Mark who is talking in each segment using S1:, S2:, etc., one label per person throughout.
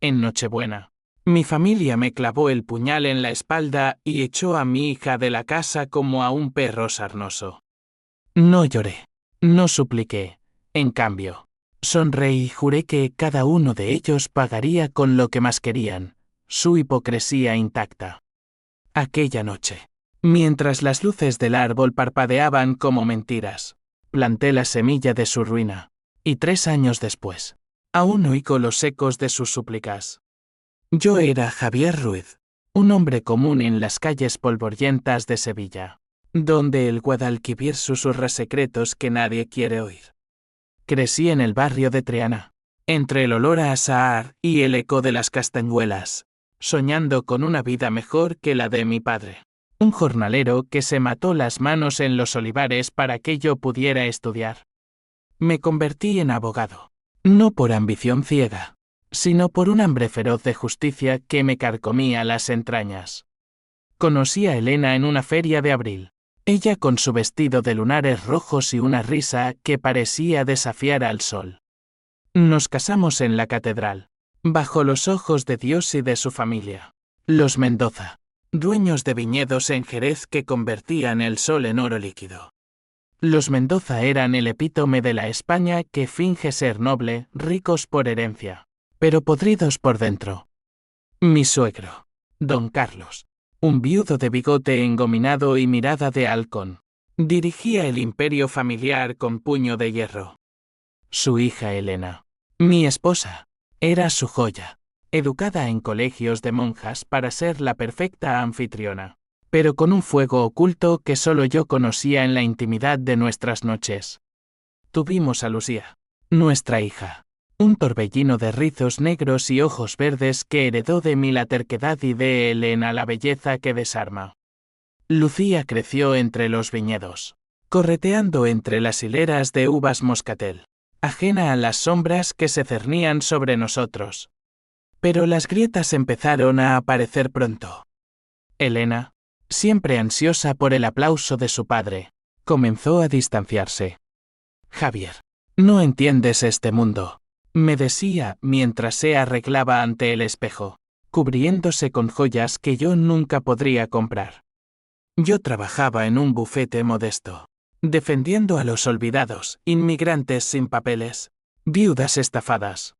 S1: en Nochebuena. Mi familia me clavó el puñal en la espalda y echó a mi hija de la casa como a un perro sarnoso. No lloré. No supliqué. En cambio, sonreí y juré que cada uno de ellos pagaría con lo que más querían, su hipocresía intacta. Aquella noche, mientras las luces del árbol parpadeaban como mentiras, planté la semilla de su ruina, y 3 años después, aún oigo los ecos de sus súplicas. Yo era Javier Ruiz, un hombre común en las calles polvorientas de Sevilla, donde el Guadalquivir susurra secretos que nadie quiere oír. Crecí en el barrio de Triana, entre el olor a azahar y el eco de las castañuelas, soñando con una vida mejor que la de mi padre, un jornalero que se mató las manos en los olivares para que yo pudiera estudiar. Me convertí en abogado, no por ambición ciega, sino por un hambre feroz de justicia que me carcomía las entrañas. Conocí a Elena en una feria de abril, ella con su vestido de lunares rojos y una risa que parecía desafiar al sol. Nos casamos en la catedral, bajo los ojos de Dios y de su familia, los Mendoza, dueños de viñedos en Jerez que convertían el sol en oro líquido. Los Mendoza eran el epítome de la España que finge ser noble, ricos por herencia, pero podridos por dentro. Mi suegro, don Carlos, un viudo de bigote engominado y mirada de halcón, dirigía el imperio familiar con puño de hierro. Su hija Elena, mi esposa, era su joya, educada en colegios de monjas para ser la perfecta anfitriona, pero con un fuego oculto que solo yo conocía en la intimidad de nuestras noches. Tuvimos a Lucía, nuestra hija, un torbellino de rizos negros y ojos verdes que heredó de mí la terquedad y de Elena la belleza que desarma. Lucía creció entre los viñedos, correteando entre las hileras de uvas moscatel, ajena a las sombras que se cernían sobre nosotros. Pero las grietas empezaron a aparecer pronto. Elena, siempre ansiosa por el aplauso de su padre, comenzó a distanciarse. Javier, no entiendes este mundo, me decía mientras se arreglaba ante el espejo, cubriéndose con joyas que yo nunca podría comprar. Yo trabajaba en un bufete modesto, defendiendo a los olvidados, inmigrantes sin papeles, viudas estafadas.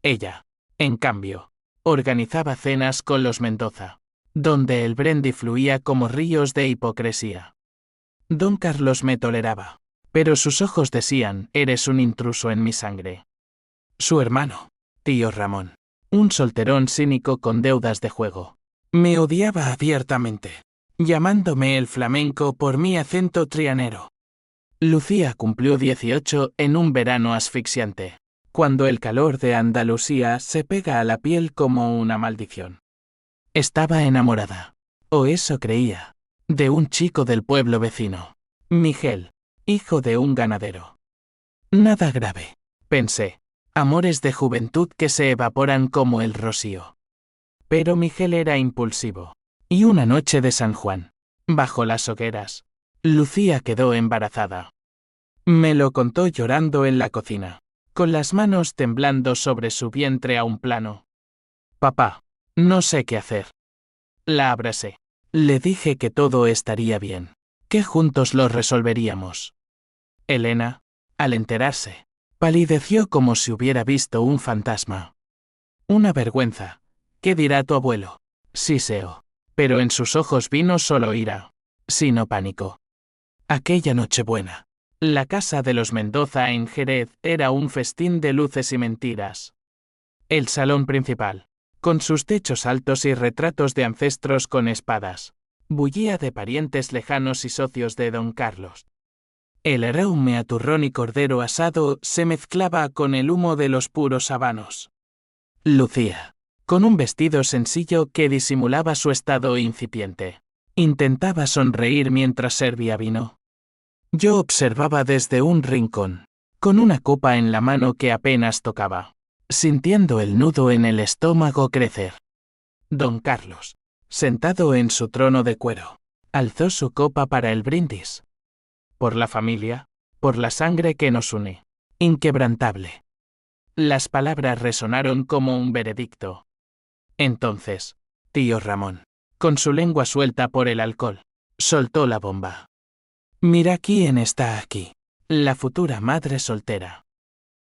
S1: Ella, en cambio, organizaba cenas con los Mendoza, donde el brandy fluía como ríos de hipocresía. Don Carlos me toleraba, pero sus ojos decían: eres un intruso en mi sangre. Su hermano, tío Ramón, un solterón cínico con deudas de juego, me odiaba abiertamente, llamándome el flamenco por mi acento trianero. Lucía cumplió 18 en un verano asfixiante, cuando el calor de Andalucía se pega a la piel como una maldición. Estaba enamorada, o eso creía, de un chico del pueblo vecino, Miguel, hijo de un ganadero. Nada grave, pensé. Amores de juventud que se evaporan como el rocío. Pero Miguel era impulsivo. Y una noche de San Juan, bajo las hogueras, Lucía quedó embarazada. Me lo contó llorando en la cocina, con las manos temblando sobre su vientre a un plano. Papá, no sé qué hacer. La abracé. Le dije que todo estaría bien, que juntos lo resolveríamos. Elena, al enterarse, palideció como si hubiera visto un fantasma. Una vergüenza. ¿Qué dirá tu abuelo? Siseó. Pero en sus ojos vino solo ira, sino pánico. Aquella Nochebuena, la casa de los Mendoza en Jerez era un festín de luces y mentiras. El salón principal, con sus techos altos y retratos de ancestros con espadas, bullía de parientes lejanos y socios de don Carlos. El hereume a turrón y cordero asado se mezclaba con el humo de los puros habanos. Lucía, con un vestido sencillo que disimulaba su estado incipiente, intentaba sonreír mientras servía vino. Yo observaba desde un rincón, con una copa en la mano que apenas tocaba, sintiendo el nudo en el estómago crecer. Don Carlos, sentado en su trono de cuero, alzó su copa para el brindis. Por la familia, por la sangre que nos une, inquebrantable. Las palabras resonaron como un veredicto. Entonces, tío Ramón, con su lengua suelta por el alcohol, soltó la bomba. Mira quién está aquí. La futura madre soltera.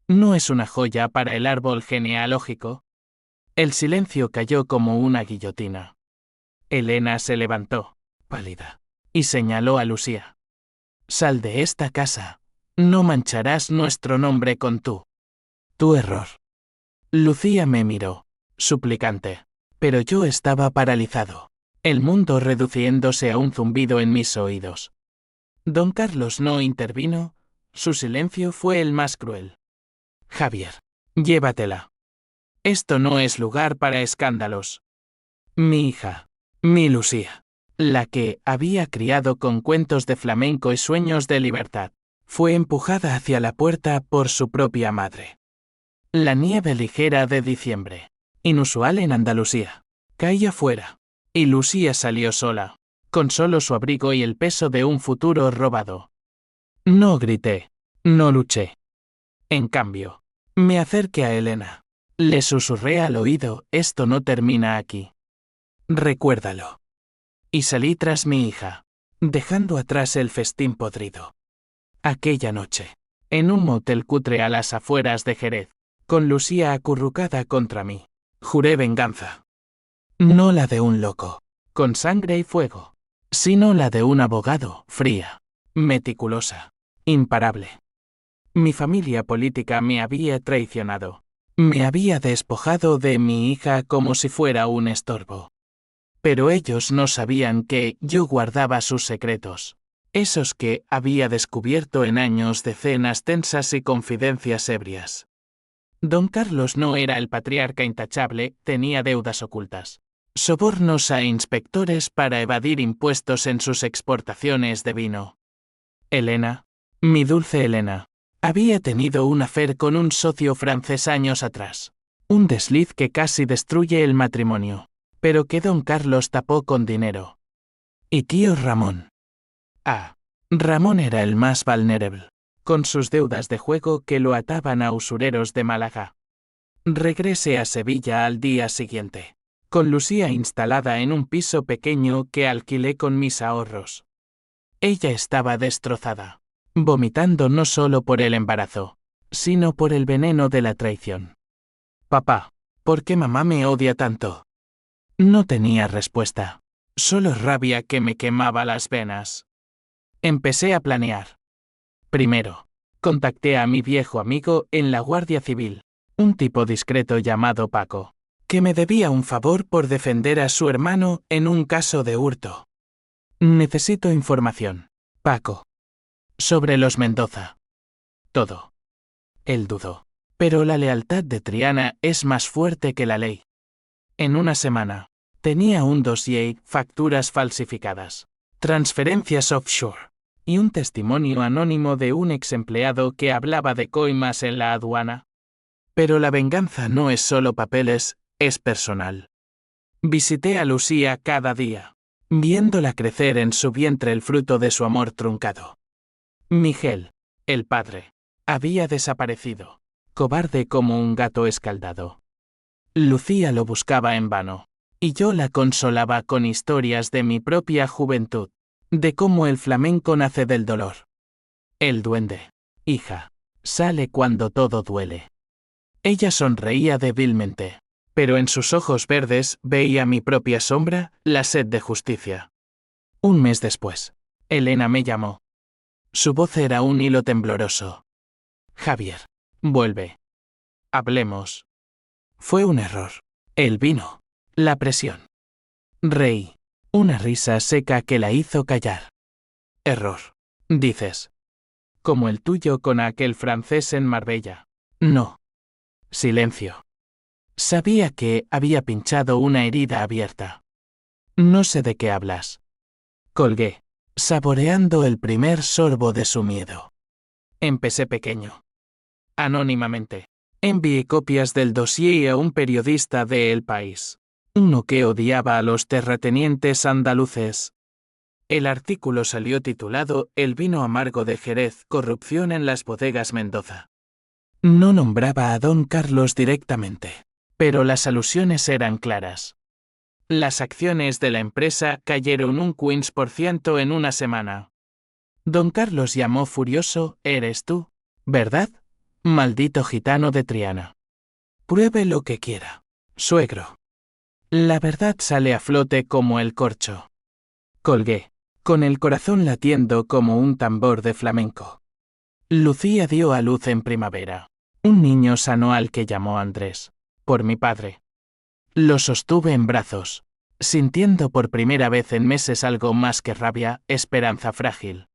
S1: ¿No es una joya para el árbol genealógico? El silencio cayó como una guillotina. Elena se levantó, pálida, y señaló a Lucía. Sal de esta casa. No mancharás nuestro nombre con tu error. Lucía me miró, suplicante. Pero yo estaba paralizado. El mundo reduciéndose a un zumbido en mis oídos. Don Carlos no intervino, su silencio fue el más cruel. Javier, llévatela. Esto no es lugar para escándalos. Mi hija, mi Lucía, la que había criado con cuentos de flamenco y sueños de libertad, fue empujada hacia la puerta por su propia madre. La nieve ligera de diciembre, inusual en Andalucía, caía fuera, y Lucía salió sola, con solo su abrigo y el peso de un futuro robado. No grité, no luché. En cambio, me acerqué a Elena. Le susurré al oído, esto no termina aquí. Recuérdalo. Y salí tras mi hija, dejando atrás el festín podrido. Aquella noche, en un motel cutre a las afueras de Jerez, con Lucía acurrucada contra mí, juré venganza. No la de un loco, con sangre y fuego, sino la de un abogado, fría, meticulosa, imparable. Mi familia política me había traicionado. Me había despojado de mi hija como si fuera un estorbo. Pero ellos no sabían que yo guardaba sus secretos, esos que había descubierto en años de cenas tensas y confidencias ebrias. Don Carlos no era el patriarca intachable, tenía deudas ocultas. Sobornos a inspectores para evadir impuestos en sus exportaciones de vino. Elena, mi dulce Elena, había tenido un affair con un socio francés años atrás. Un desliz que casi destruye el matrimonio, pero que don Carlos tapó con dinero. Y tío Ramón. Ramón era el más vulnerable, con sus deudas de juego que lo ataban a usureros de Málaga. Regresé a Sevilla al día siguiente, con Lucía instalada en un piso pequeño que alquilé con mis ahorros. Ella estaba destrozada, vomitando no solo por el embarazo, sino por el veneno de la traición. Papá, ¿por qué mamá me odia tanto? No tenía respuesta, solo rabia que me quemaba las venas. Empecé a planear. Primero, contacté a mi viejo amigo en la Guardia Civil, un tipo discreto llamado Paco, que me debía un favor por defender a su hermano en un caso de hurto. Necesito información, Paco. Sobre los Mendoza. Todo. Él dudó. Pero la lealtad de Triana es más fuerte que la ley. En una semana, tenía un dossier, facturas falsificadas, transferencias offshore, y un testimonio anónimo de un ex empleado que hablaba de coimas en la aduana. Pero la venganza no es solo papeles, es personal. Visité a Lucía cada día, viéndola crecer en su vientre el fruto de su amor truncado. Miguel, el padre, había desaparecido, cobarde como un gato escaldado. Lucía lo buscaba en vano, y yo la consolaba con historias de mi propia juventud, de cómo el flamenco nace del dolor. El duende, hija, sale cuando todo duele. Ella sonreía débilmente, pero en sus ojos verdes veía mi propia sombra, la sed de justicia. Un mes después, Elena me llamó. Su voz era un hilo tembloroso. Javier, vuelve. Hablemos. Fue un error. El vino. La presión. Reí. Una risa seca que la hizo callar. Error. Dices. Como el tuyo con aquel francés en Marbella. No. Silencio. Sabía que había pinchado una herida abierta. No sé de qué hablas. Colgué, saboreando el primer sorbo de su miedo. Empecé pequeño. Anónimamente. Envié copias del dossier a un periodista de El País, uno que odiaba a los terratenientes andaluces. El artículo salió titulado El vino amargo de Jerez, corrupción en las bodegas Mendoza. No nombraba a don Carlos directamente, pero las alusiones eran claras. Las acciones de la empresa cayeron un 15% en una semana. Don Carlos llamó furioso: «Eres tú, ¿verdad? Maldito gitano de Triana. Pruebe lo que quiera, suegro». La verdad sale a flote como el corcho. Colgué, con el corazón latiendo como un tambor de flamenco. Lucía dio a luz en primavera. Un niño sano al que llamó Andrés, por mi padre. Lo sostuve en brazos, sintiendo por primera vez en meses algo más que rabia, esperanza frágil.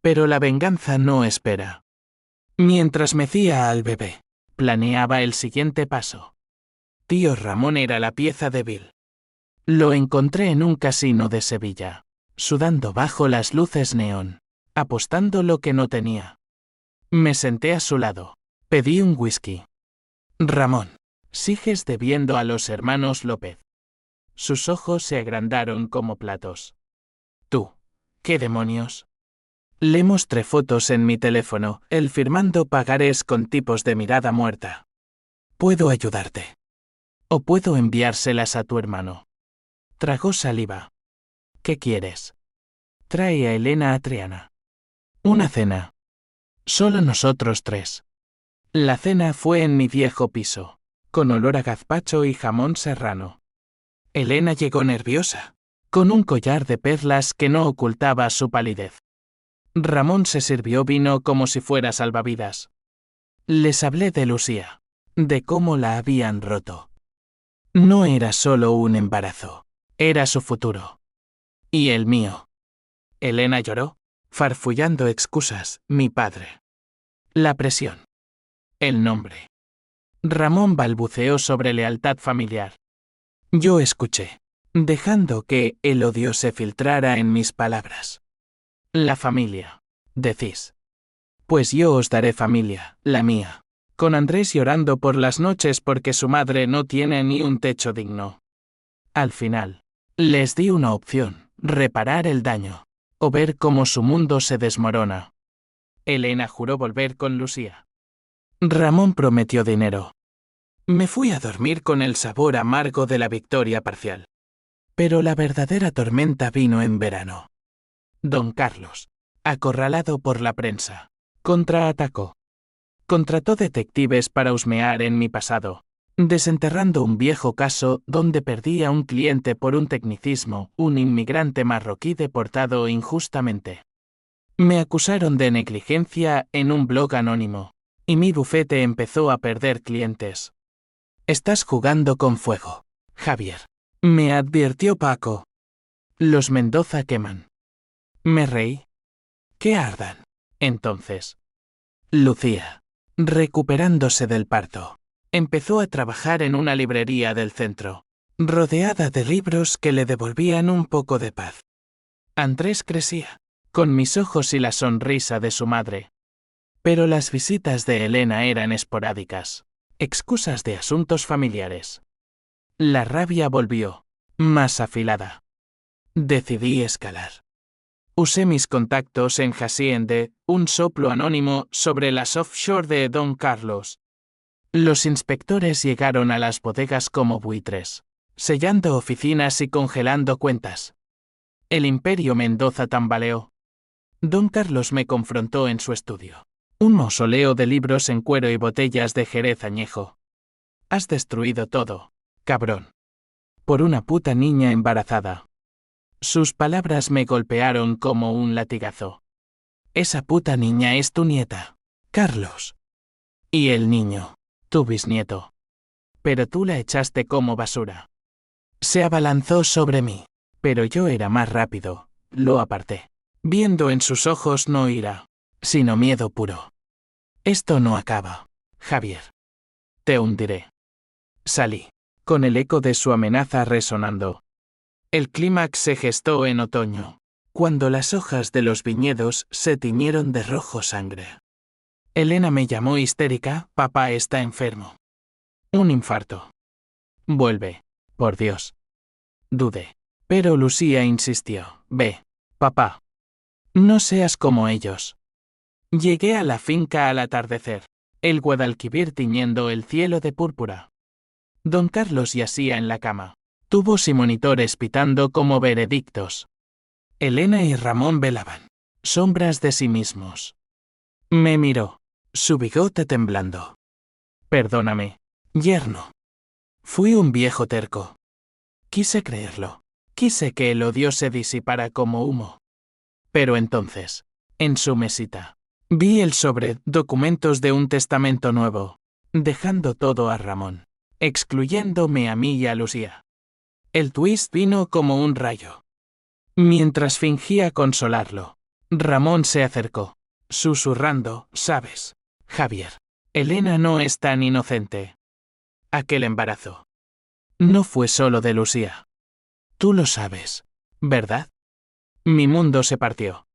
S1: Pero la venganza no espera. Mientras mecía al bebé, planeaba el siguiente paso. Tío Ramón era la pieza débil. Lo encontré en un casino de Sevilla, sudando bajo las luces neón, apostando lo que no tenía. Me senté a su lado. Pedí un whisky. «Ramón, sigues debiendo a los hermanos López». Sus ojos se agrandaron como platos. «¿Tú? ¿Qué demonios?» Le mostré fotos en mi teléfono, él firmando pagarés con tipos de mirada muerta. «Puedo ayudarte. O puedo enviárselas a tu hermano». Tragó saliva. «¿Qué quieres?» «Trae a Elena a Triana. Una cena. Solo nosotros tres». La cena fue en mi viejo piso, con olor a gazpacho y jamón serrano. Elena llegó nerviosa, con un collar de perlas que no ocultaba su palidez. Ramón se sirvió vino como si fuera salvavidas. Les hablé de Lucía, de cómo la habían roto. No era solo un embarazo, era su futuro. Y el mío. Elena lloró, farfullando excusas: «Mi padre. La presión. El nombre». Ramón balbuceó sobre lealtad familiar. Yo escuché, dejando que el odio se filtrara en mis palabras. «La familia, decís. Pues yo os daré familia, la mía. Con Andrés llorando por las noches porque su madre no tiene ni un techo digno». Al final, les di una opción: reparar el daño, o ver cómo su mundo se desmorona. Elena juró volver con Lucía. Ramón prometió dinero. Me fui a dormir con el sabor amargo de la victoria parcial. Pero la verdadera tormenta vino en verano. Don Carlos, acorralado por la prensa, contraatacó. Contrató detectives para husmear en mi pasado, desenterrando un viejo caso donde perdí a un cliente por un tecnicismo, un inmigrante marroquí deportado injustamente. Me acusaron de negligencia en un blog anónimo, y mi bufete empezó a perder clientes. «Estás jugando con fuego, Javier», me advirtió Paco. «Los Mendoza queman». Me reí. «Que ardan, entonces». Lucía, recuperándose del parto, empezó a trabajar en una librería del centro, rodeada de libros que le devolvían un poco de paz. Andrés crecía, con mis ojos y la sonrisa de su madre. Pero las visitas de Elena eran esporádicas, excusas de asuntos familiares. La rabia volvió, más afilada. Decidí escalar. Usé mis contactos en Haciende, un soplo anónimo sobre las offshore de Don Carlos. Los inspectores llegaron a las bodegas como buitres, sellando oficinas y congelando cuentas. El imperio Mendoza tambaleó. Don Carlos me confrontó en su estudio. Un mausoleo de libros en cuero y botellas de Jerez añejo. «Has destruido todo, cabrón. Por una puta niña embarazada». Sus palabras me golpearon como un latigazo. «Esa puta niña es tu nieta, Carlos. Y el niño, tu bisnieto. Pero tú la echaste como basura». Se abalanzó sobre mí, pero yo era más rápido, lo aparté, viendo en sus ojos no ira, sino miedo puro. «Esto no acaba, Javier. Te hundiré». Salí, con el eco de su amenaza resonando. El clímax se gestó en otoño, cuando las hojas de los viñedos se tiñeron de rojo sangre. Elena me llamó histérica: «Papá está enfermo. Un infarto. Vuelve, por Dios». Dudé, pero Lucía insistió: «Ve, papá. No seas como ellos». Llegué a la finca al atardecer. el Guadalquivir tiñendo el cielo de púrpura. Don Carlos yacía en la cama, tubos y monitores pitando como veredictos. Elena y Ramón velaban, sombras de sí mismos. Me miró, su bigote temblando. Perdóname, yerno. Fui un viejo terco. Quise creerlo. Quise que el odio se disipara como humo. Pero entonces, en su mesita, vi el sobre documentos de un testamento nuevo, dejando todo a Ramón, excluyéndome a mí y a Lucía. El twist vino como un rayo. Mientras fingía consolarlo, Ramón se acercó, susurrando, ¿sabes, Javier? Elena no es tan inocente. Aquel embarazo no fue solo de Lucía. Tú lo sabes, ¿verdad? Mi mundo se partió.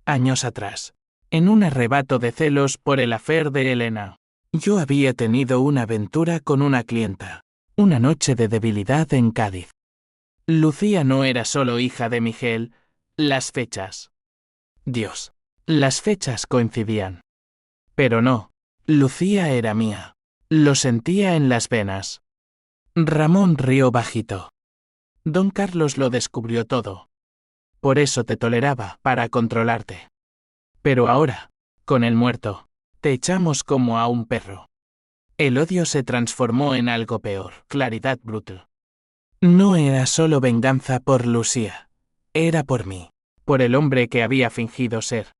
S1: Años atrás, en un arrebato de celos por el affair de Elena, yo había tenido una aventura con una clienta, una noche de debilidad en Cádiz. Lucía no era solo hija de Miguel, las fechas. Dios, las fechas coincidían. Pero no, Lucía era mía. Lo sentía en las venas. Ramón rió bajito. Don Carlos lo descubrió todo. Por eso te toleraba, para controlarte. Pero ahora, con el muerto, te echamos como a un perro. El odio se transformó en algo peor, claridad brutal. No era solo venganza por Lucía. Era por mí, por el hombre que había fingido ser.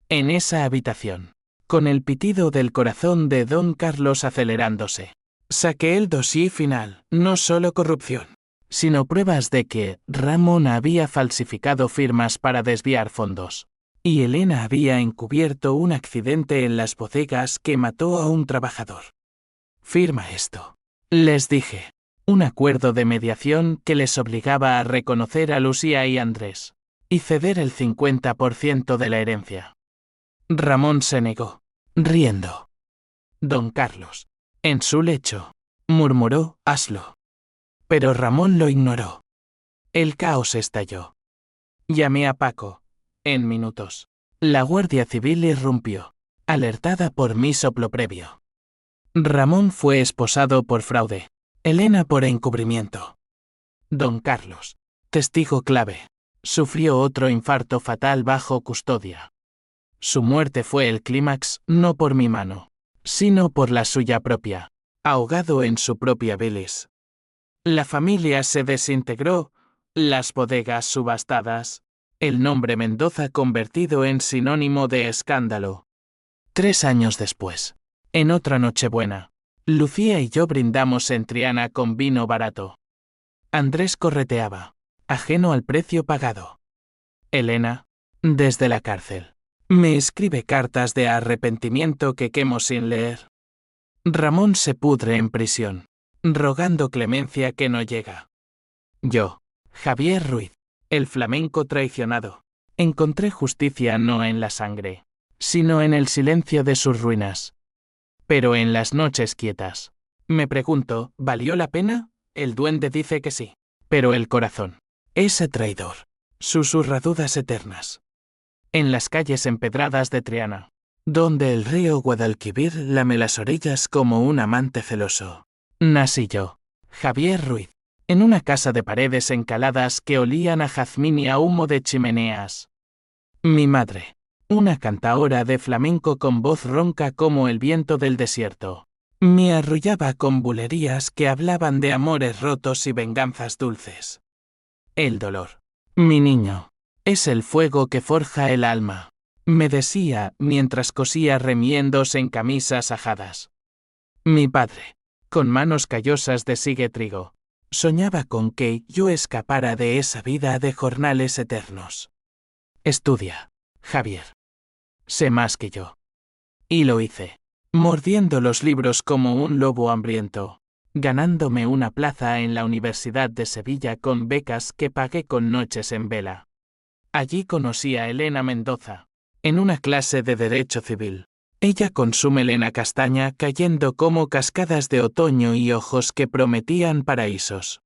S1: En esa habitación, con el pitido del corazón de Don Carlos acelerándose, saqué el dossier final, no solo corrupción, sino pruebas de que Ramón había falsificado firmas para desviar fondos, y Elena había encubierto un accidente en las bodegas que mató a un trabajador. Firma esto, les dije, un acuerdo de mediación que les obligaba a reconocer a Lucía y Andrés, y ceder el 50% de la herencia. Ramón se negó, riendo. Don Carlos, en su lecho, murmuró, hazlo. Pero Ramón lo ignoró. El caos estalló. Llamé a Paco. En minutos, la Guardia Civil irrumpió, alertada por mi soplo previo. Ramón fue esposado por fraude, Elena por encubrimiento. Don Carlos, testigo clave, sufrió otro infarto fatal bajo custodia. Su muerte fue el clímax, no por mi mano, sino por la suya propia, ahogado en su propia bilis. La familia se desintegró, las bodegas subastadas, el nombre Mendoza convertido en sinónimo de escándalo. 3 años después, en otra Nochebuena, Lucía y yo brindamos en Triana con vino barato. Andrés correteaba, ajeno al precio pagado. Elena, desde la cárcel, me escribe cartas de arrepentimiento que quemo sin leer. Ramón se pudre en prisión, rogando clemencia que no llega. Yo, Javier Ruiz, el flamenco traicionado, encontré justicia no en la sangre, sino en el silencio de sus ruinas. Pero en las noches quietas, me pregunto, ¿valió la pena? El duende dice que sí, pero el corazón, ese traidor, susurra dudas eternas. En las calles empedradas de Triana, donde el río Guadalquivir lame las orillas como un amante celoso, nací yo, Javier Ruiz, en una casa de paredes encaladas que olían a jazmín y a humo de chimeneas. Mi madre, una cantaora de flamenco con voz ronca como el viento del desierto, me arrullaba con bulerías que hablaban de amores rotos y venganzas dulces. El dolor, mi niño, es el fuego que forja el alma, me decía mientras cosía remiendos en camisas ajadas. Mi padre, con manos callosas de sigue trigo, soñaba con que yo escapara de esa vida de jornales eternos. Estudia, Javier. Sé más que yo. Y lo hice, mordiendo los libros como un lobo hambriento, ganándome una plaza en la Universidad de Sevilla con becas que pagué con noches en vela. Allí conocí a Elena Mendoza, en una clase de Derecho Civil. Ella con su melena castaña cayendo como cascadas de otoño y ojos que prometían paraísos.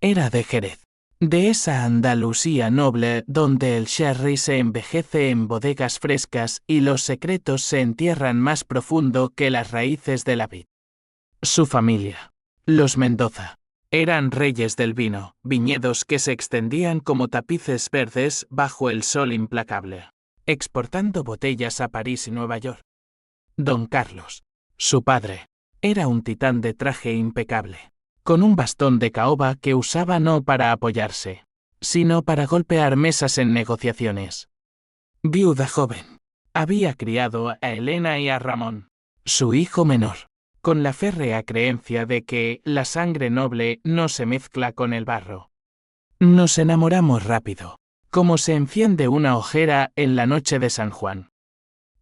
S1: Era de Jerez, De esa Andalucía noble donde el sherry se envejece en bodegas frescas y los secretos se entierran más profundo que las raíces de la vid. Su familia, los Mendoza, eran reyes del vino, viñedos que se extendían como tapices verdes bajo el sol implacable, exportando botellas a París y Nueva York. Don Carlos, su padre, era un titán de traje impecable, con un bastón de caoba que usaba no para apoyarse, sino para golpear mesas en negociaciones. Viuda joven, había criado a Elena y a Ramón, su hijo menor, con la férrea creencia de que la sangre noble no se mezcla con el barro. Nos enamoramos rápido, como se enciende una hoguera en la noche de San Juan.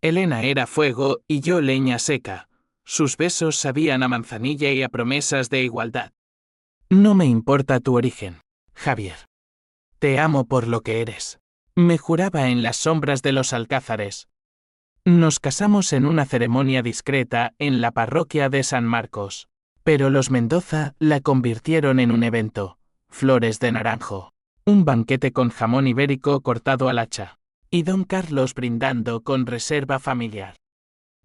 S1: Elena era fuego y yo leña seca. Sus besos sabían a manzanilla y a promesas de igualdad. No me importa tu origen, Javier. Te amo por lo que eres, me juraba en las sombras de los alcázares. Nos casamos en una ceremonia discreta en la parroquia de San Marcos, pero los Mendoza la convirtieron en un evento, flores de naranjo, un banquete con jamón ibérico cortado al hacha, y don Carlos brindando con reserva familiar.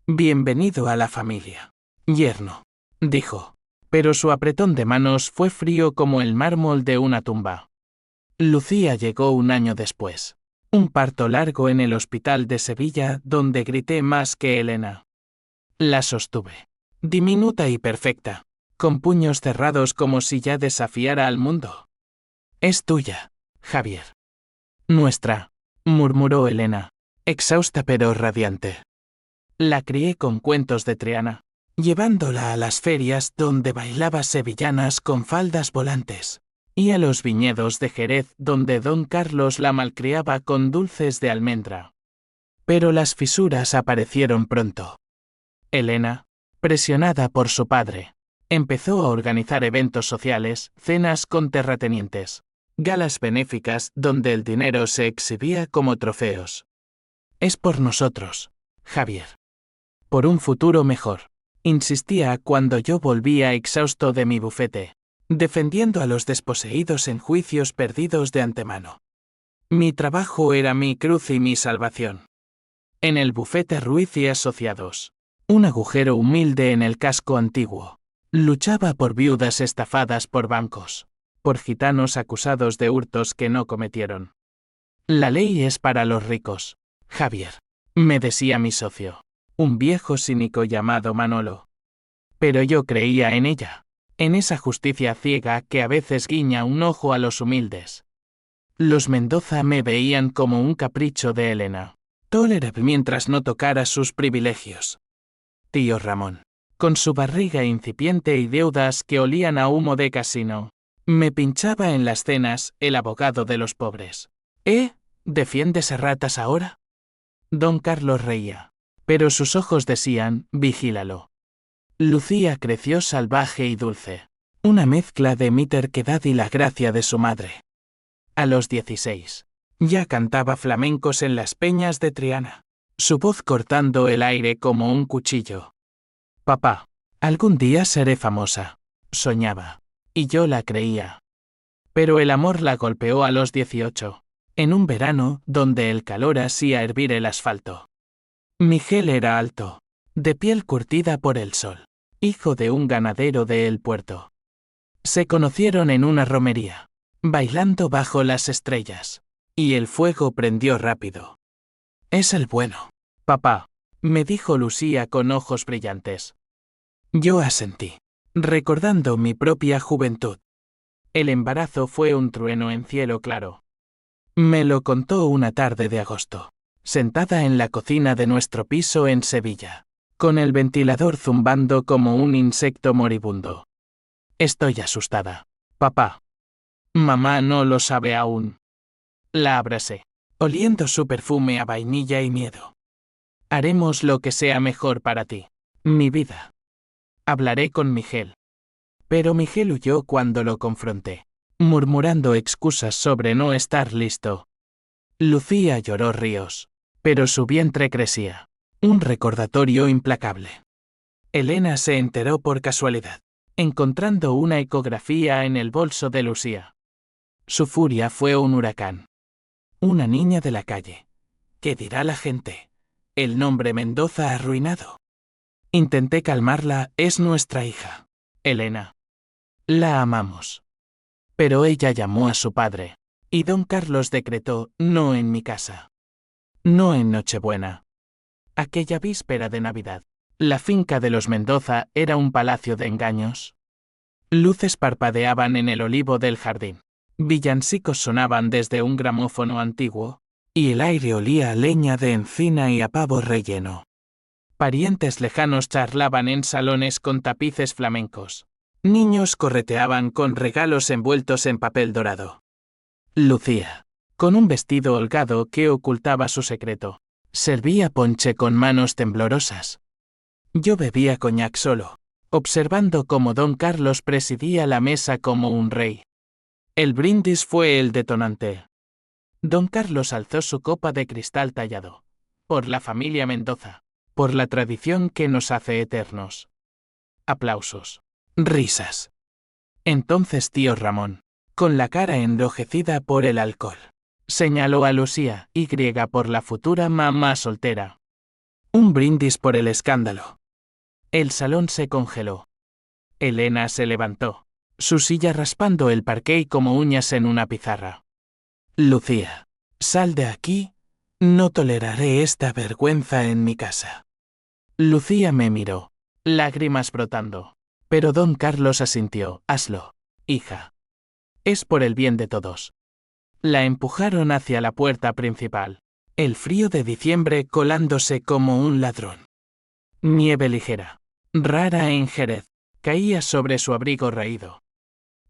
S1: Bienvenido a la familia, yerno, dijo, pero su apretón de manos fue frío como el mármol de una tumba. Lucía llegó un año después. Un parto largo en el hospital de Sevilla donde grité más que Elena. La sostuve, diminuta y perfecta, con puños cerrados como si ya desafiara al mundo. Es tuya, Javier. Nuestra, murmuró Elena, exhausta pero radiante. La crié con cuentos de Triana, llevándola a las ferias donde bailaba sevillanas con faldas volantes, y a los viñedos de Jerez donde don Carlos la malcriaba con dulces de almendra. Pero las fisuras aparecieron pronto. Elena, presionada por su padre, empezó a organizar eventos sociales, cenas con terratenientes, galas benéficas donde el dinero se exhibía como trofeos. Es por nosotros, Javier. Por un futuro mejor, insistía cuando yo volvía exhausto de mi bufete, defendiendo a los desposeídos en juicios perdidos de antemano. Mi trabajo era mi cruz y mi salvación. En el bufete Ruiz y Asociados, un agujero humilde en el casco antiguo, luchaba por viudas estafadas por bancos, por gitanos acusados de hurtos que no cometieron. La ley es para los ricos, Javier, me decía mi socio, un viejo cínico llamado Manolo. Pero yo creía en ella, en esa justicia ciega que a veces guiña un ojo a los humildes. Los Mendoza me veían como un capricho de Elena, tolerable mientras no tocara sus privilegios. Tío Ramón, con su barriga incipiente y deudas que olían a humo de casino, me pinchaba en las cenas el abogado de los pobres. ¿Defiendes a ratas ahora? Don Carlos reía, pero sus ojos decían, vigílalo. Lucía creció salvaje y dulce, una mezcla de mi terquedad y la gracia de su madre. A los 16, ya cantaba flamencos en las peñas de Triana, su voz cortando el aire como un cuchillo. Papá, algún día seré famosa, soñaba, y yo la creía. Pero el amor la golpeó a los 18, en un verano donde el calor hacía hervir el asfalto. Miguel era alto, de piel curtida por el sol, hijo de un ganadero de El Puerto. Se conocieron en una romería, bailando bajo las estrellas, y el fuego prendió rápido. Es el bueno, papá, me dijo Lucía con ojos brillantes. Yo asentí, recordando mi propia juventud. El embarazo fue un trueno en cielo claro. Me lo contó una tarde de agosto, sentada en la cocina de nuestro piso en Sevilla, con el ventilador zumbando como un insecto moribundo. Estoy asustada, papá. Mamá no lo sabe aún. La abracé, oliendo su perfume a vainilla y miedo. Haremos lo que sea mejor para ti, mi vida. Hablaré con Miguel. Pero Miguel huyó cuando lo confronté, murmurando excusas sobre no estar listo. Lucía lloró ríos, pero su vientre crecía, un recordatorio implacable. Elena se enteró por casualidad, encontrando una ecografía en el bolso de Lucía. Su furia fue un huracán. Una niña de la calle. ¿Qué dirá la gente? El nombre Mendoza arruinado. Intenté calmarla, es nuestra hija. Elena. La amamos. Pero ella llamó a su padre. Y don Carlos decretó, no en mi casa. No en Nochebuena. Aquella víspera de Navidad. La finca de los Mendoza era un palacio de engaños. Luces parpadeaban en el olivo del jardín. Villancicos sonaban desde un gramófono antiguo. Y el aire olía a leña de encina y a pavo relleno. Parientes lejanos charlaban en salones con tapices flamencos. Niños correteaban con regalos envueltos en papel dorado. Lucía, con un vestido holgado que ocultaba su secreto, servía ponche con manos temblorosas. Yo bebía coñac solo, observando cómo don Carlos presidía la mesa como un rey. El brindis fue el detonante. Don Carlos alzó su copa de cristal tallado. Por la familia Mendoza. Por la tradición que nos hace eternos. Aplausos. Risas. Entonces tío Ramón, con la cara enrojecida por el alcohol, señaló a Lucía, y por la futura mamá soltera. Un brindis por el escándalo. El salón se congeló. Elena se levantó, su silla raspando el parquet como uñas en una pizarra. Lucía, sal de aquí, no toleraré esta vergüenza en mi casa. Lucía me miró, lágrimas brotando, pero don Carlos asintió, hazlo, hija. Es por el bien de todos. La empujaron hacia la puerta principal, el frío de diciembre colándose como un ladrón. Nieve ligera, rara en Jerez, caía sobre su abrigo raído.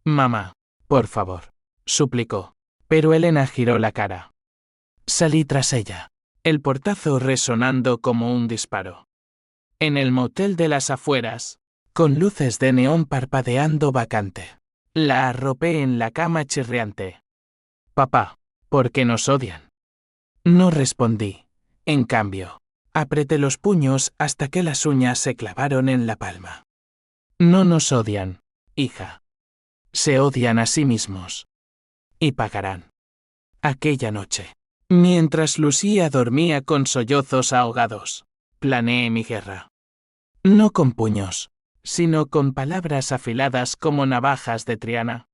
S1: Mamá, por favor, suplicó. Pero Elena giró la cara. Salí tras ella, el portazo resonando como un disparo. En el motel de las afueras, con luces de neón parpadeando vacante, la arropé en la cama chirriante. Papá, ¿por qué nos odian? No respondí. En cambio, apreté los puños hasta que las uñas se clavaron en la palma. No nos odian, hija. Se odian a sí mismos. Y pagarán. Aquella noche, mientras Lucía dormía con sollozos ahogados, planeé mi guerra. No con puños, sino con palabras afiladas como navajas de Triana.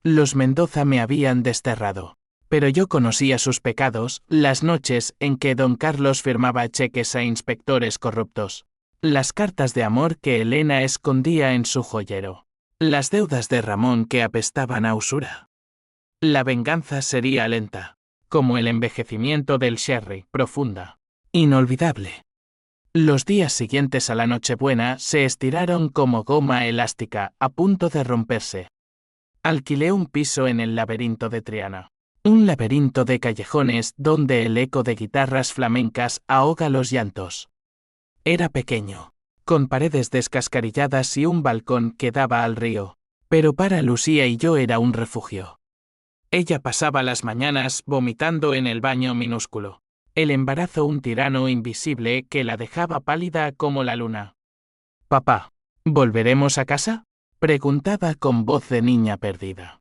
S1: Los Mendoza me habían desterrado, pero yo conocía sus pecados, las noches en que don Carlos firmaba cheques a inspectores corruptos, las cartas de amor que Elena escondía en su joyero, las deudas de Ramón que apestaban a usura. La venganza sería lenta, como el envejecimiento del sherry, profunda, inolvidable. Los días siguientes a la Nochebuena se estiraron como goma elástica, a punto de romperse. Alquilé un piso en el laberinto de Triana. Un laberinto de callejones donde el eco de guitarras flamencas ahoga los llantos. Era pequeño, con paredes descascarilladas y un balcón que daba al río, pero para Lucía y yo era un refugio. Ella pasaba las mañanas vomitando en el baño minúsculo. El embarazo un tirano invisible que la dejaba pálida como la luna. Papá, ¿volveremos a casa? Preguntaba con voz de niña perdida.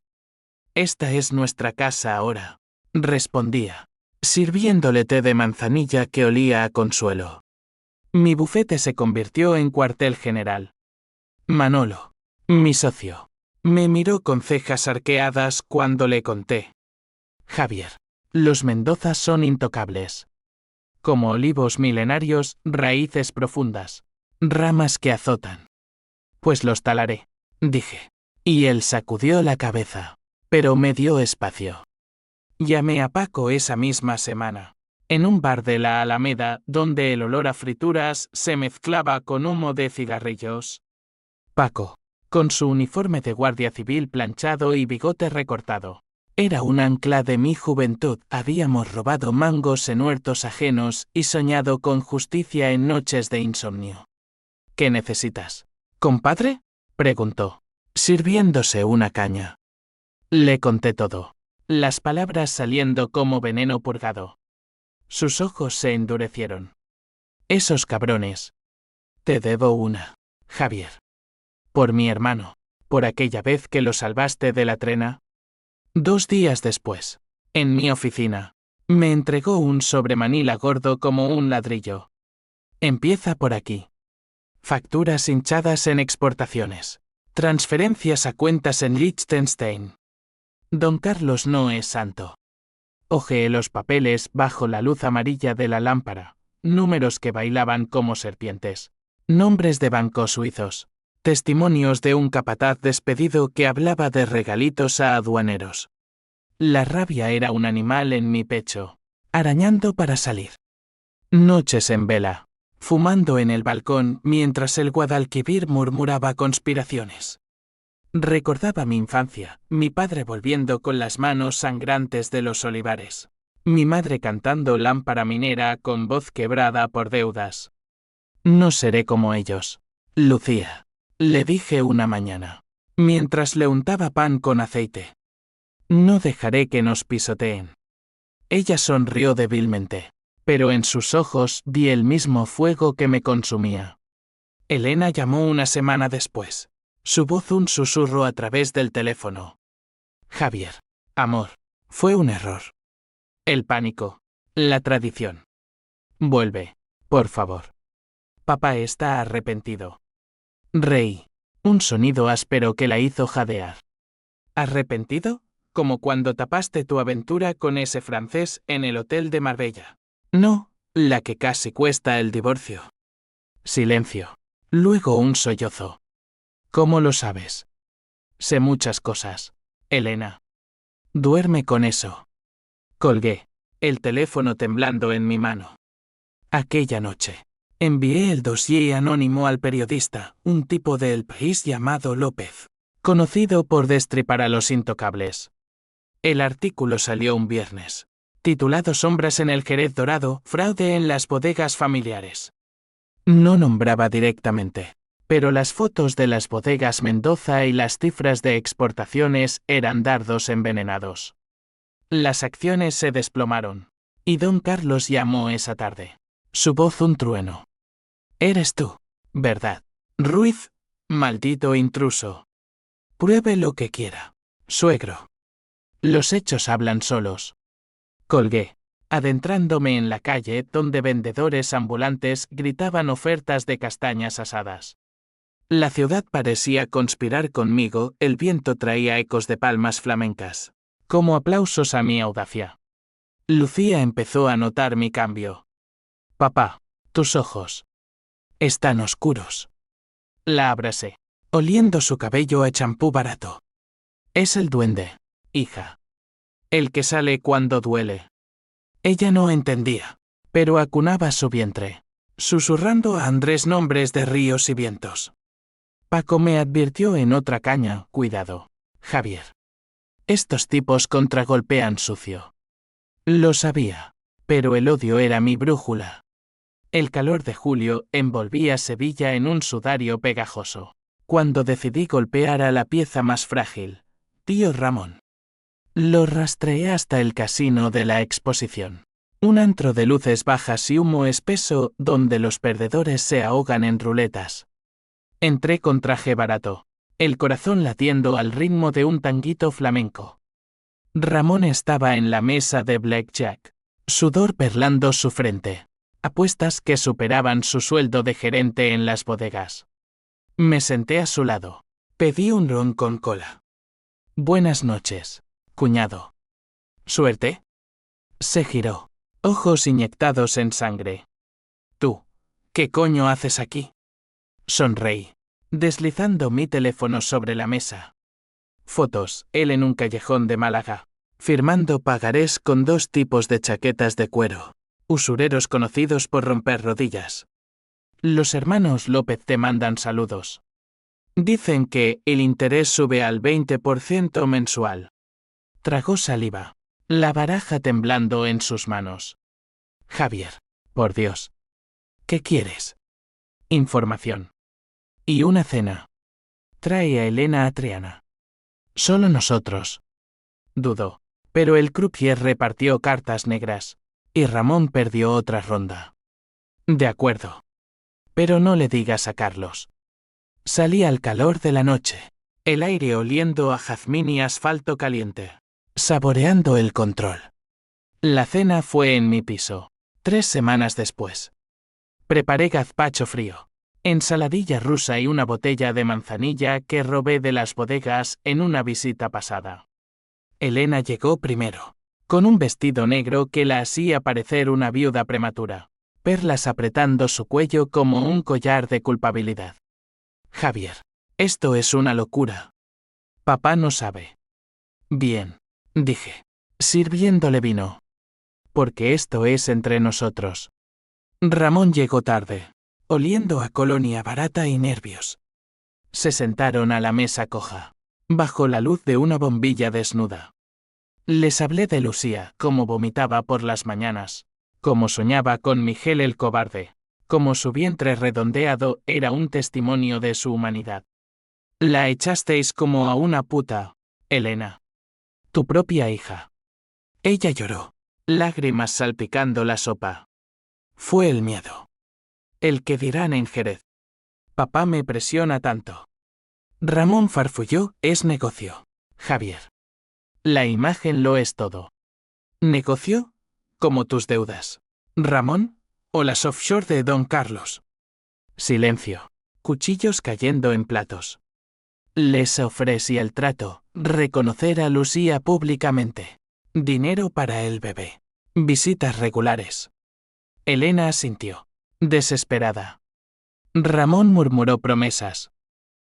S1: Esta es nuestra casa ahora, respondía, sirviéndole té de manzanilla que olía a consuelo. Mi bufete se convirtió en cuartel general. Manolo, mi socio, me miró con cejas arqueadas cuando le conté. Javier, los Mendoza son intocables. Como olivos milenarios, raíces profundas, ramas que azotan. Pues los talaré, dije. Y él sacudió la cabeza, pero me dio espacio. Llamé a Paco esa misma semana, en un bar de la Alameda donde el olor a frituras se mezclaba con humo de cigarrillos. Paco, con su uniforme de guardia civil planchado y bigote recortado. Era un ancla de mi juventud. Habíamos robado mangos en huertos ajenos y soñado con justicia en noches de insomnio. ¿Qué necesitas, compadre?, preguntó, sirviéndose una caña. Le conté todo, las palabras saliendo como veneno purgado. Sus ojos se endurecieron. Esos cabrones. Te debo una, Javier. Por mi hermano, por aquella vez que lo salvaste de la trena. 2 días después, en mi oficina, me entregó un sobremanila gordo como un ladrillo. Empieza por aquí. Facturas hinchadas en exportaciones. Transferencias a cuentas en Liechtenstein. Don Carlos no es santo. Hojeé los papeles bajo la luz amarilla de la lámpara. Números que bailaban como serpientes. Nombres de bancos suizos. Testimonios de un capataz despedido que hablaba de regalitos a aduaneros. La rabia era un animal en mi pecho, arañando para salir. Noches en vela, fumando en el balcón mientras el Guadalquivir murmuraba conspiraciones. Recordaba mi infancia, mi padre volviendo con las manos sangrantes de los olivares. Mi madre cantando lámpara minera con voz quebrada por deudas. No seré como ellos, Lucía, le dije una mañana, mientras le untaba pan con aceite. No dejaré que nos pisoteen. Ella sonrió débilmente, pero en sus ojos vi el mismo fuego que me consumía. Elena llamó una semana después. Su voz un susurro a través del teléfono. Javier, amor, fue un error. El pánico, la tradición. Vuelve, por favor. Papá está arrepentido. Reí, un sonido áspero que la hizo jadear. ¿Arrepentido? Como cuando tapaste tu aventura con ese francés en el hotel de Marbella. No, la que casi cuesta el divorcio. Silencio. Luego un sollozo. ¿Cómo lo sabes? Sé muchas cosas, Elena. Duerme con eso. Colgué, el teléfono temblando en mi mano. Aquella noche, envié el dossier anónimo al periodista, un tipo de El País llamado López, conocido por destripar a los intocables. El artículo salió un viernes, titulado Sombras en el Jerez Dorado, fraude en las bodegas familiares. No nombraba directamente, pero las fotos de las bodegas Mendoza y las cifras de exportaciones eran dardos envenenados. Las acciones se desplomaron, y don Carlos llamó esa tarde. Su voz un trueno. Eres tú, ¿verdad? Ruiz, maldito intruso. Pruebe lo que quiera, suegro. Los hechos hablan solos. Colgué, adentrándome en la calle donde vendedores ambulantes gritaban ofertas de castañas asadas. La ciudad parecía conspirar conmigo, el viento traía ecos de palmas flamencas, como aplausos a mi audacia. Lucía empezó a notar mi cambio. Papá, tus ojos. Están oscuros. La abracé, oliendo su cabello a champú barato. Es el duende, hija. El que sale cuando duele. Ella no entendía, pero acunaba su vientre, susurrando a Andrés nombres de ríos y vientos. Paco me advirtió en otra caña, cuidado, Javier. Estos tipos contragolpean sucio. Lo sabía, pero el odio era mi brújula. El calor de julio envolvía Sevilla en un sudario pegajoso. Cuando decidí golpear a la pieza más frágil, tío Ramón. Lo rastreé hasta el casino de la Exposición. Un antro de luces bajas y humo espeso donde los perdedores se ahogan en ruletas. Entré con traje barato, el corazón latiendo al ritmo de un tanguito flamenco. Ramón estaba en la mesa de blackjack, sudor perlando su frente, apuestas que superaban su sueldo de gerente en las bodegas. Me senté a su lado, pedí un ron con cola. Buenas noches, cuñado. ¿Suerte? Se giró, ojos inyectados en sangre. ¿Tú, qué coño haces aquí? Sonreí, deslizando mi teléfono sobre la mesa. Fotos, él en un callejón de Málaga, firmando pagarés con 2 tipos de chaquetas de cuero, usureros conocidos por romper rodillas. Los hermanos López te mandan saludos. Dicen que el interés sube al 20% mensual. Tragó saliva, la baraja temblando en sus manos. Javier, por Dios. ¿Qué quieres? Información. Y una cena. Trae a Elena a Triana. Solo nosotros. Dudó, pero el croupier repartió cartas negras, y Ramón perdió otra ronda. De acuerdo. Pero no le digas a Carlos. Salí al calor de la noche, el aire oliendo a jazmín y asfalto caliente. saboreando el control. La cena fue en mi piso. 3 semanas después. Preparé gazpacho frío, ensaladilla rusa y una botella de manzanilla que robé de las bodegas en una visita pasada. Elena llegó primero, con un vestido negro que la hacía parecer una viuda prematura, perlas apretando su cuello como un collar de culpabilidad. Javier, esto es una locura. Papá no sabe. Bien, dije, sirviéndole vino. Porque esto es entre nosotros. Ramón llegó tarde, oliendo a colonia barata y nervios. Se sentaron a la mesa coja, bajo la luz de una bombilla desnuda. Les hablé de Lucía, cómo vomitaba por las mañanas, cómo soñaba con Miguel el cobarde, cómo su vientre redondeado era un testimonio de su humanidad. La echasteis como a una puta, Elena. Tu propia hija. Ella lloró, lágrimas salpicando la sopa. Fue el miedo. El que dirán en Jerez. Papá me presiona tanto. Ramón farfulló, es negocio, Javier. La imagen lo es todo. ¿Negocio? Como tus deudas. ¿Ramón? ¿O las offshore de Don Carlos? Silencio. Cuchillos cayendo en platos. Les ofrecí el trato, reconocer a Lucía públicamente. Dinero para el bebé. Visitas regulares. Elena asintió, desesperada. Ramón murmuró promesas.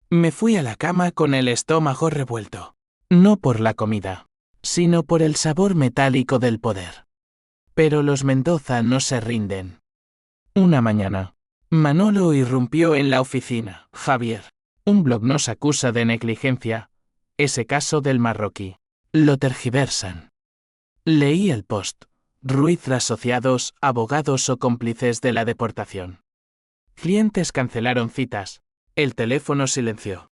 S1: Me fui a la cama con el estómago revuelto. No por la comida, sino por el sabor metálico del poder. Pero los Mendoza no se rinden. Una mañana, Manolo irrumpió en la oficina. Javier, un blog nos acusa de negligencia. Ese caso del marroquí. Lo tergiversan. Leí el post. Ruiz asociados, abogados o cómplices de la deportación. Clientes cancelaron citas. El teléfono silenció.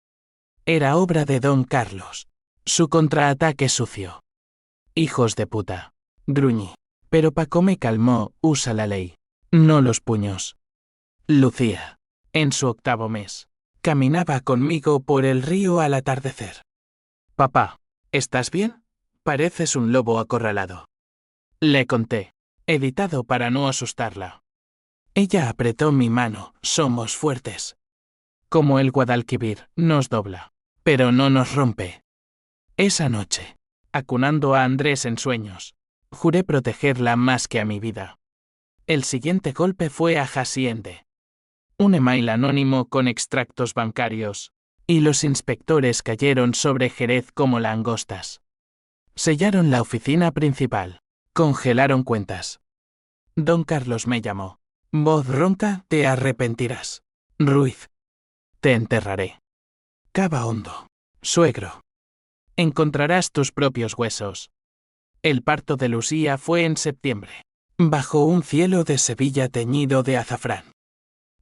S1: Era obra de Don Carlos. Su contraataque sucio. Hijos de puta. Gruñí. Pero Paco me calmó, usa la ley. No los puños. Lucía, en su 8º mes, caminaba conmigo por el río al atardecer. Papá, ¿estás bien? Pareces un lobo acorralado. Le conté, editado para no asustarla. Ella apretó mi mano, somos fuertes. Como el Guadalquivir, nos dobla, pero no nos rompe. Esa noche, acunando a Andrés en sueños, juré protegerla más que a mi vida. El siguiente golpe fue a Haciende. Un email anónimo con extractos bancarios, y los inspectores cayeron sobre Jerez como langostas. Sellaron la oficina principal, congelaron cuentas. Don Carlos me llamó. Voz ronca, te arrepentirás. Ruiz. Te enterraré. Cava hondo. Suegro. Encontrarás tus propios huesos. El parto de Lucía fue en septiembre, bajo un cielo de Sevilla teñido de azafrán.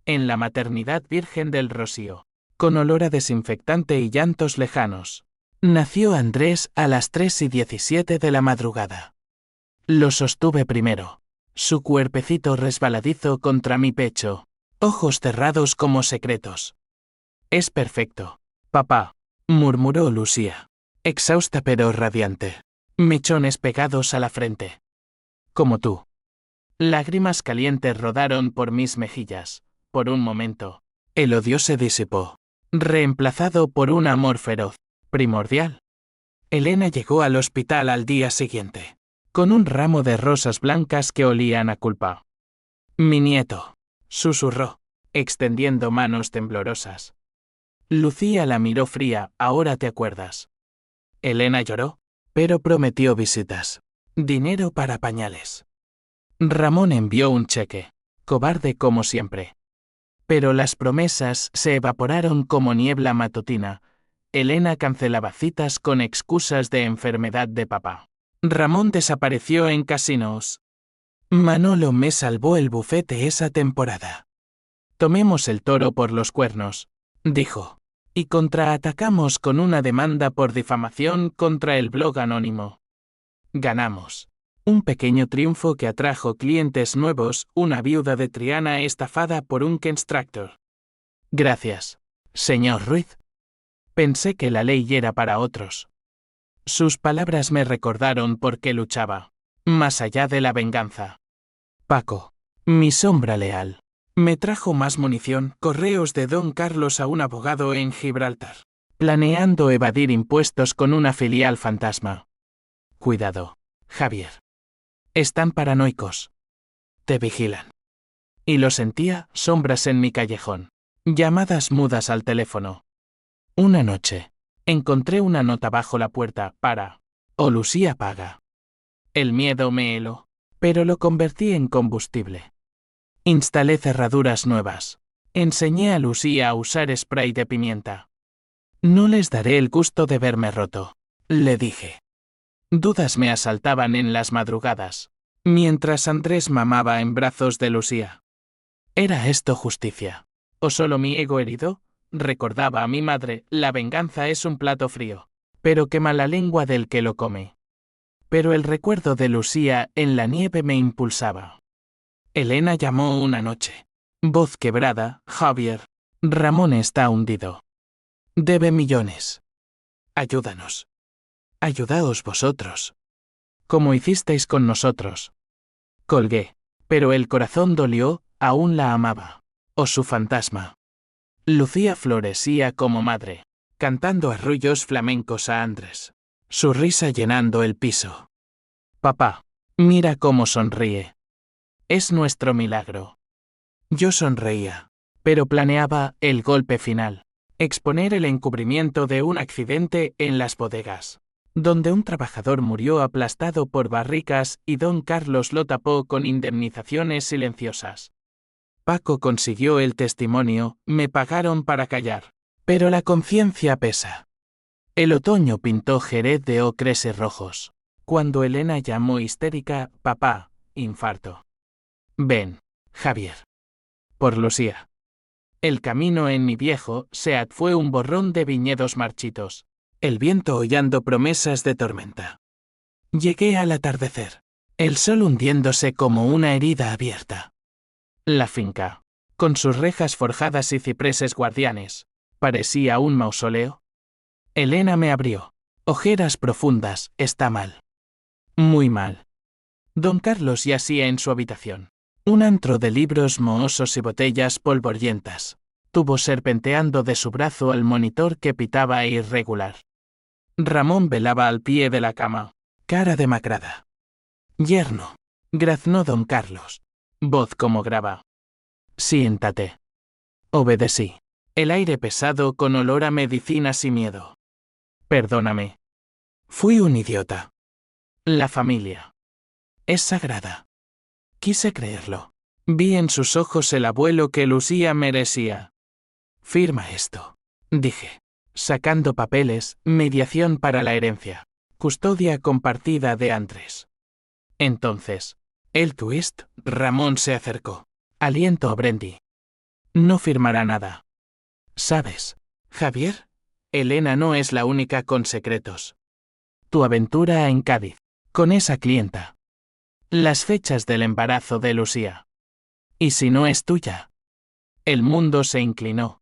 S1: En la maternidad Virgen del Rocío, con olor a desinfectante y llantos lejanos, nació Andrés a las 3:17 de la madrugada. Lo sostuve primero, su cuerpecito resbaladizo contra mi pecho, ojos cerrados como secretos. Es perfecto, papá, murmuró Lucía, exhausta pero radiante, mechones pegados a la frente. Como tú. Lágrimas calientes rodaron por mis mejillas. Por un momento, el odio se disipó, reemplazado por un amor feroz, primordial. Elena llegó al hospital al día siguiente, con un ramo de rosas blancas que olían a culpa. Mi nieto, susurró, extendiendo manos temblorosas. Lucía la miró fría, ahora te acuerdas. Elena lloró, pero prometió visitas, dinero para pañales. Ramón envió un cheque, cobarde como siempre. Pero las promesas se evaporaron como niebla matutina. Elena cancelaba citas con excusas de enfermedad de papá. Ramón desapareció en casinos. Manolo me salvó el bufete esa temporada. Tomemos el toro por los cuernos, dijo, y contraatacamos con una demanda por difamación contra el blog anónimo. Ganamos. Un pequeño triunfo que atrajo clientes nuevos, una viuda de Triana estafada por un Kenstractor. Gracias, señor Ruiz. Pensé que la ley era para otros. Sus palabras me recordaron por qué luchaba, más allá de la venganza. Paco, mi sombra leal, me trajo más munición, correos de don Carlos a un abogado en Gibraltar, planeando evadir impuestos con una filial fantasma. Cuidado, Javier. Están paranoicos. Te vigilan. Y lo sentía, sombras en mi callejón. Llamadas mudas al teléfono. Una noche, encontré una nota bajo la puerta para... O Lucía paga. El miedo me heló, pero lo convertí en combustible. Instalé cerraduras nuevas. Enseñé a Lucía a usar spray de pimienta. No les daré el gusto de verme roto, le dije. Dudas me asaltaban en las madrugadas, mientras Andrés mamaba en brazos de Lucía. ¿Era esto justicia? ¿O solo mi ego herido? Recordaba a mi madre, la venganza es un plato frío, pero quema la lengua del que lo come. Pero el recuerdo de Lucía en la nieve me impulsaba. Elena llamó una noche. Voz quebrada, Javier. Ramón está hundido. Debe millones. Ayúdanos. Ayudaos vosotros. Como hicisteis con nosotros. Colgué, pero el corazón dolió, aún la amaba. O su fantasma. Lucía florecía como madre, cantando arrullos flamencos a Andrés. Su risa llenando el piso. Papá, mira cómo sonríe. Es nuestro milagro. Yo sonreía, pero planeaba el golpe final. Exponer el encubrimiento de un accidente en las bodegas, donde un trabajador murió aplastado por barricas y don Carlos lo tapó con indemnizaciones silenciosas. Paco consiguió el testimonio, me pagaron para callar. Pero la conciencia pesa. El otoño pintó Jerez de ocres y rojos. Cuando Elena llamó histérica, papá, infarto. Ven, Javier. Por Lucía. El camino en mi viejo Seat fue un borrón de viñedos marchitos. El viento hollando promesas de tormenta. Llegué al atardecer. El sol hundiéndose como una herida abierta. La finca, con sus rejas forjadas y cipreses guardianes, parecía un mausoleo. Elena me abrió. Ojeras profundas, está mal. Muy mal. Don Carlos yacía en su habitación. Un antro de libros mohosos y botellas polvorientas. Tuvo serpenteando de su brazo al monitor que pitaba irregular. Ramón velaba al pie de la cama, cara demacrada. Yerno, graznó don Carlos. Voz como grava. Siéntate. Obedecí. El aire pesado con olor a medicinas y miedo. Perdóname. Fui un idiota. La familia. Es sagrada. Quise creerlo. Vi en sus ojos el abuelo que Lucía merecía. Firma esto, dije, sacando papeles, mediación para la herencia, custodia compartida de Andrés. Entonces, el twist, Ramón se acercó. Aliento a Brendy. No firmará nada. ¿Sabes, Javier? Elena no es la única con secretos. Tu aventura en Cádiz, con esa clienta. Las fechas del embarazo de Lucía. ¿Y si no es tuya? El mundo se inclinó.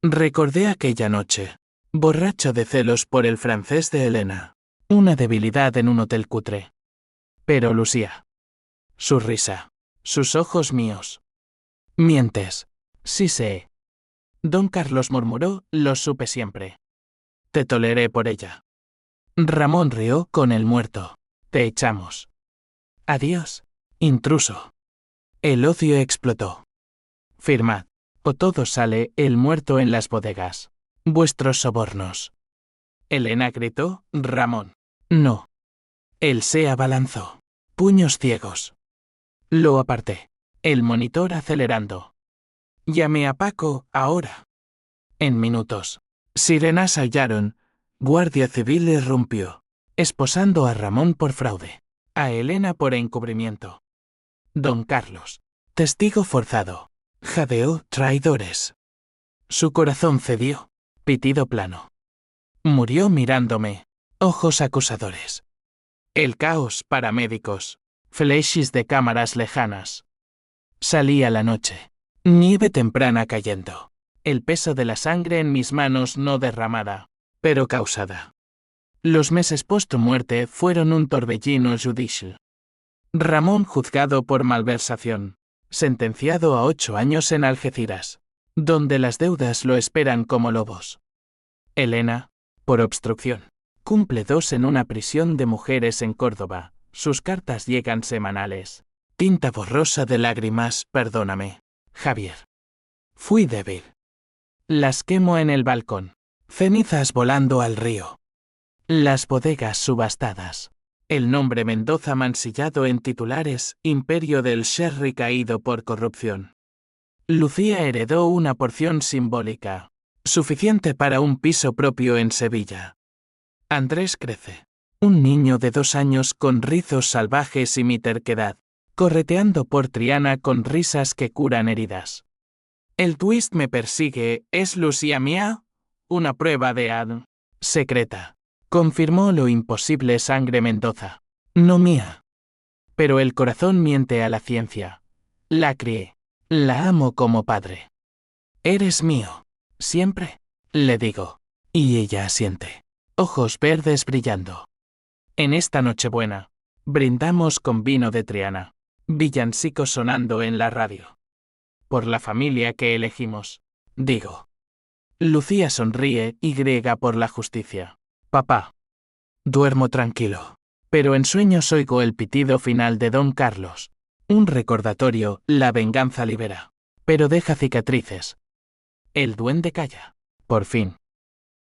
S1: Recordé aquella noche, borracho de celos por el francés de Elena. Una debilidad en un hotel cutre. Pero Lucía. Su risa. Sus ojos míos. Mientes. Sí sé. Don Carlos murmuró, lo supe siempre. Te toleré por ella. Ramón rió con el muerto. Te echamos. Adiós, intruso. El ocio explotó. Firmad, o todo sale el muerto en las bodegas. Vuestros sobornos. Elena gritó, Ramón. No. Él se abalanzó. Puños ciegos. Lo aparté. El monitor acelerando. Llamé a Paco, ahora. En minutos. Sirenas aullaron. Guardia Civil irrumpió, esposando a Ramón por fraude. A Elena por encubrimiento. Don Carlos, testigo forzado. Jadeó, traidores. Su corazón cedió. Pitido plano. Murió mirándome. Ojos acusadores. El caos, paramédicos. Flashes de cámaras lejanas. Salía la noche. Nieve temprana cayendo. El peso de la sangre en mis manos no derramada, pero causada. Los meses post-muerte fueron un torbellino judicial. Ramón juzgado por malversación. Sentenciado a 8 años en Algeciras, donde las deudas lo esperan como lobos. Elena, por obstrucción. Cumple 2 en una prisión de mujeres en Córdoba. Sus cartas llegan semanales. Tinta borrosa de lágrimas, perdóname, Javier. Fui débil. Las quemo en el balcón. Cenizas volando al río. Las bodegas subastadas. El nombre Mendoza mancillado en titulares, imperio del sherry caído por corrupción. Lucía heredó una porción simbólica, suficiente para un piso propio en Sevilla. Andrés crece. Un niño de 2 años con rizos salvajes y mi terquedad, correteando por Triana con risas que curan heridas. El twist me persigue, ¿es Lucía mía? Una prueba de ad secreta. Confirmó lo imposible Sangre Mendoza. No mía. Pero el corazón miente a la ciencia. La crié. La amo como padre. Eres mío. Siempre. Le digo. Y ella asiente. Ojos verdes brillando. En esta Nochebuena, brindamos con vino de Triana. Villancico sonando en la radio. Por la familia que elegimos. Digo. Lucía sonríe y griega por la justicia. Papá. Duermo tranquilo. Pero en sueños oigo el pitido final de Don Carlos. Un recordatorio, la venganza libera. Pero deja cicatrices. El duende calla. Por fin.